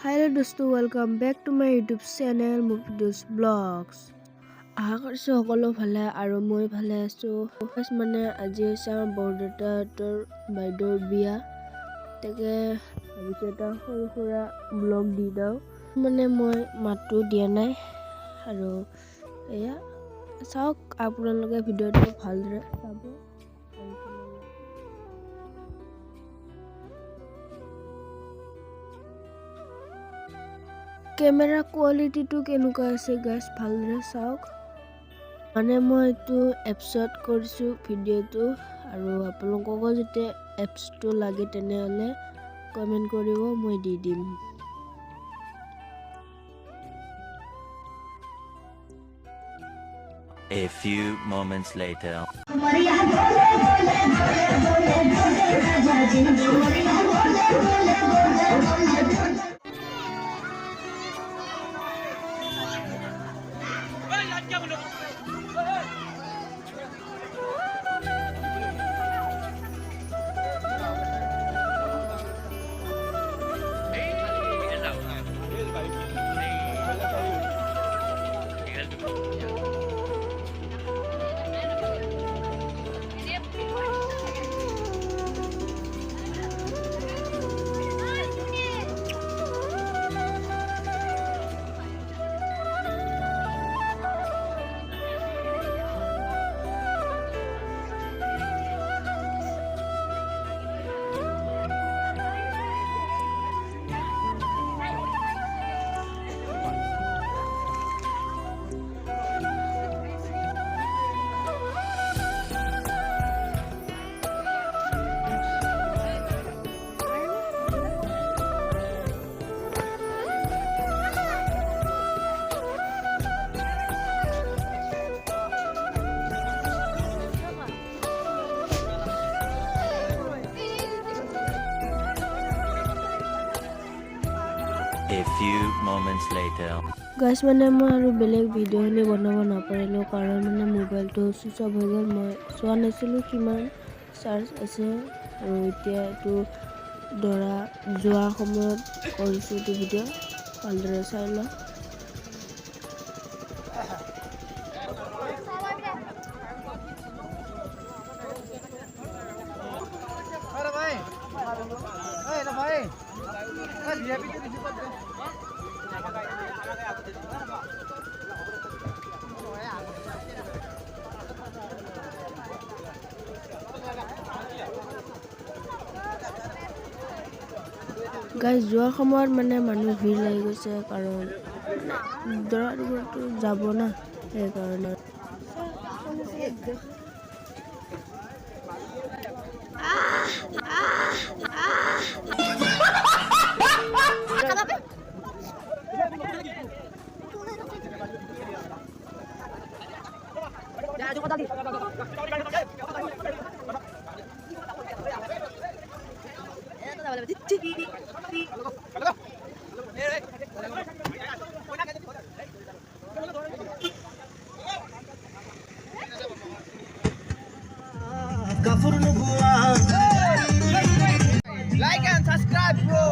Hello dosto, welcome back to my YouTube channel Moto's Vlogs. আশা কৰিছোঁ সকলো ভালে আৰু মই ভালে আছোঁ। মানে আজি হৈছে আমাৰ বৰদেউতাহঁতৰ বাইদেউৰ বিয়া, তাকে ভাবিছোঁ এটা সৰু সুৰা ব্লগ দি দিওঁ। মানে মই মাতটো দিয়া নাই আৰু এয়া চাওক, আপোনালোকে ভিডিঅ'টো ভালদৰে চাব। কেমেৰা কোৱালিটিটো কেনেকুৱা আছে গাইজ, ভালদৰে চাওক। মানে মই এইটো এপছত কৰিছোঁ ভিডিঅ'টো, আৰু আপোনালোককো যেতিয়া এপছটো লাগে তেনেহ'লে কমেণ্ট কৰিব, মই দি দিম। A few moments later. A few moments later. Guys মানে মই আৰু বেলেগ ভিডিঅ'খিনি বনাব নাপাৰিলোঁ, কাৰণ মানে মোবাইলটো ছুইচ অফ হৈ গ'ল। মই চোৱা নাছিলোঁ কিমান চাৰ্জ আছে, আৰু এতিয়া এইটো ধৰা যোৱাৰ সময়ত কৰিছোঁ এইটো ভিডিঅ', ভালদৰে চাই লওঁ। গাইজ যোৱাৰ সময়ত মানে মানুহ ভিৰ লাগি গৈছে, কাৰণ দৰা দিবতো যাব না, সেইকাৰণে। Like and subscribe, bro.